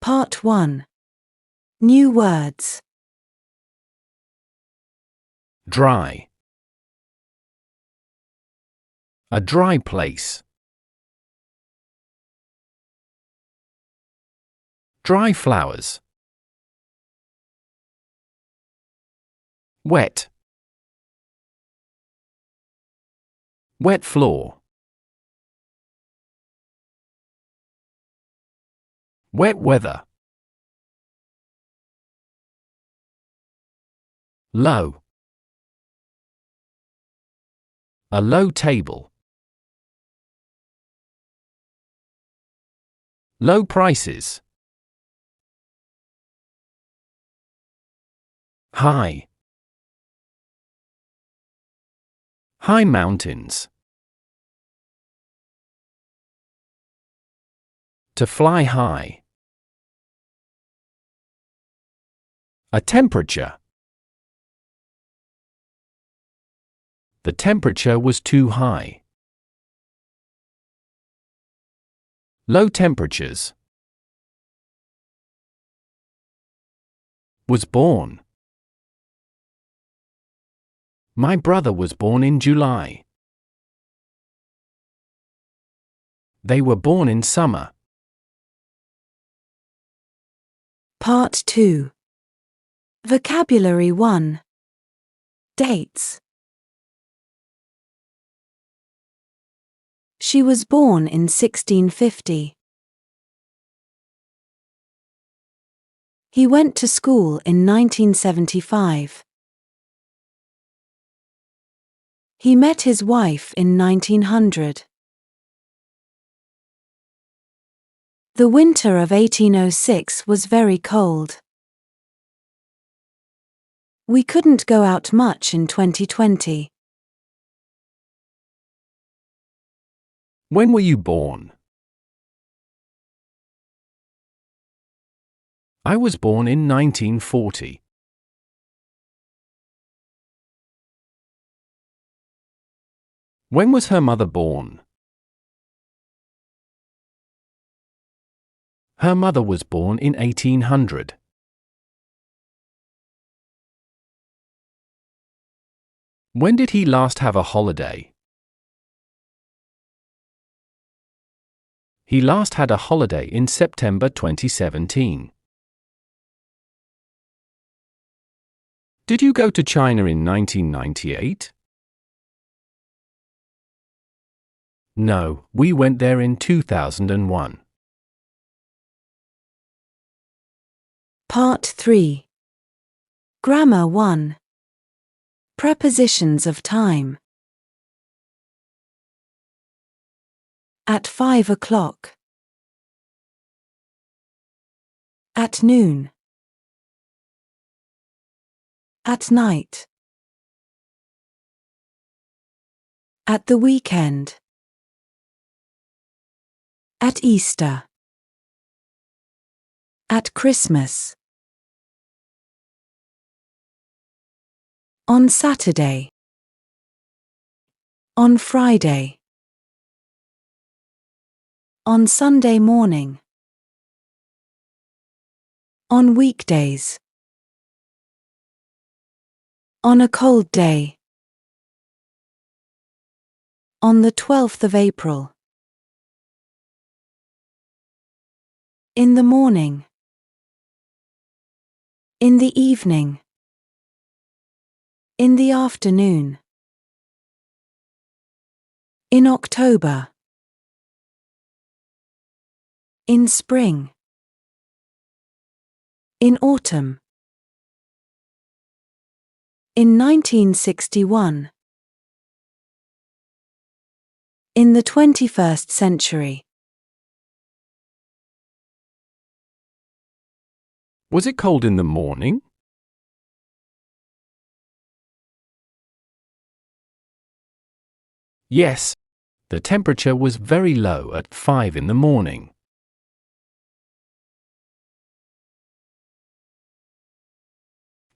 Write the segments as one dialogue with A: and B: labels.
A: Part 1. New words.
B: Dry. A dry place. Dry flowers. Wet. Wet floor. Wet weather. Low. A low table. Low prices. High. High mountains. To fly high. A temperature. The temperature was too high. Low temperatures. Was born. My brother was born in July. They were born in summer.
A: Part 2. Vocabulary 1. Dates. She was born in 1650. He went to school in 1975. He met his wife in 1900. The winter of 1806 was very cold. We couldn't go out much in 2020.
B: When were you born? I was born in 1940. When was her mother born? Her mother was born in 1800. When did he last have a holiday? He last had a holiday in September 2017. Did you go to China in 1998? No, we went there in 2001.
A: Part 3. Grammar 1. Prepositions of time. At 5 o'clock. At noon. At night. At the weekend. At Easter. At Christmas. On Saturday. On Friday. On Sunday morning. On weekdays. On a cold day. On the 12th of April. In the morning. In the evening. In the afternoon. In October. In spring. In autumn. In 1961. In the 21st century.
B: Was it cold in the morning? Yes, the temperature was very low at 5 in the morning.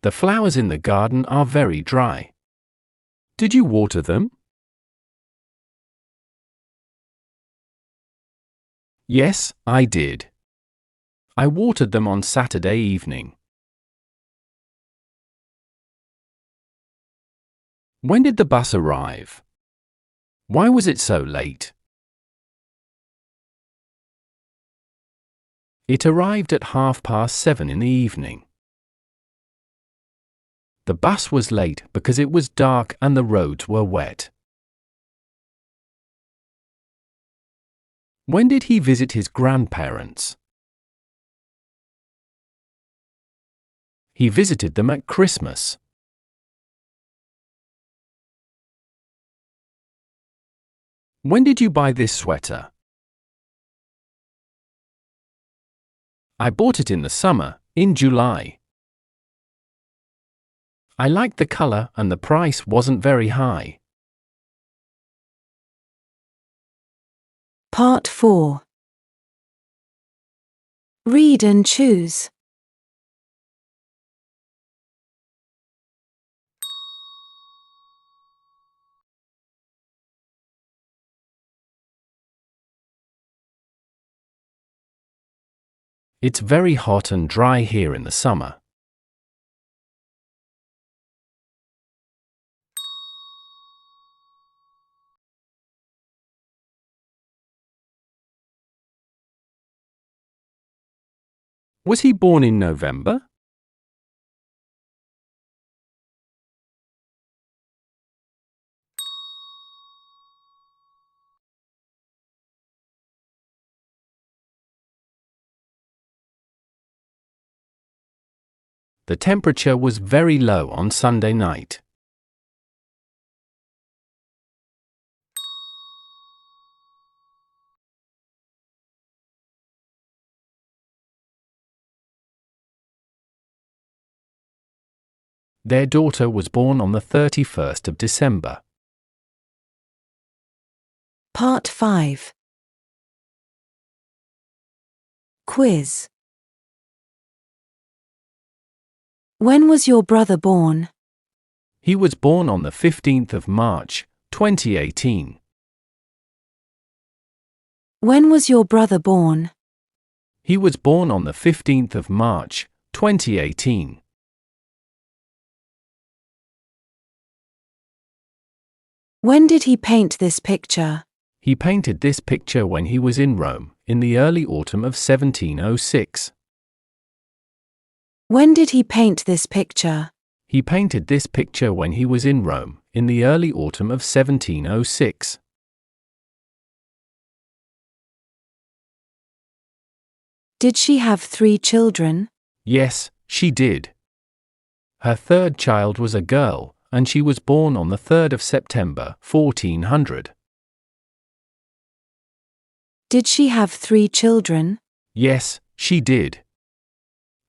B: The flowers in the garden are very dry. Did you water them? Yes, I did. I watered them on Saturday evening. When did the bus arrive? Why was it so late? It arrived at 7:30 in the evening. The bus was late because it was dark and the roads were wet. When did he visit his grandparents? He visited them at Christmas. When did you buy this sweater? I bought it in the summer, in July. I liked the color and the price wasn't very high.
A: Part 4. Read and choose.
B: It's very hot and dry here in the summer. Was he born in November? The temperature was very low on Sunday night. Their daughter was born on the 31st of December.
A: Part 5. Quiz. When was your brother born?
B: He was born on the 15th of March, 2018.
A: When was your brother born?
B: He was born on the 15th of March, 2018.
A: When did he paint this picture?
B: He painted this picture when he was in Rome, in the early autumn of 1706.
A: When did he paint this picture?
B: He painted this picture when he was in Rome, in the early autumn of 1706.
A: Did she have 3 children?
B: Yes, she did. Her third child was a girl, and she was born on the 3rd of September, 1400.
A: Did she have 3 children?
B: Yes, she did.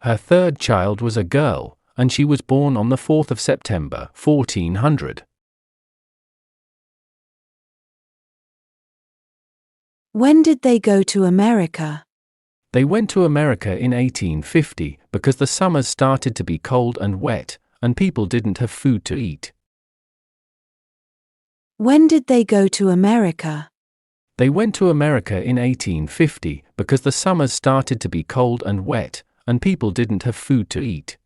B: Her third child was a girl, and she was born on the 4th of September, 1400.
A: When did they go to America?
B: They went to America in 1850 because the summers started to be cold and wet, and people didn't have food to eat.
A: When did they go to America?
B: They went to America in 1850 because the summers started to be cold and wet, and people didn't have food to eat.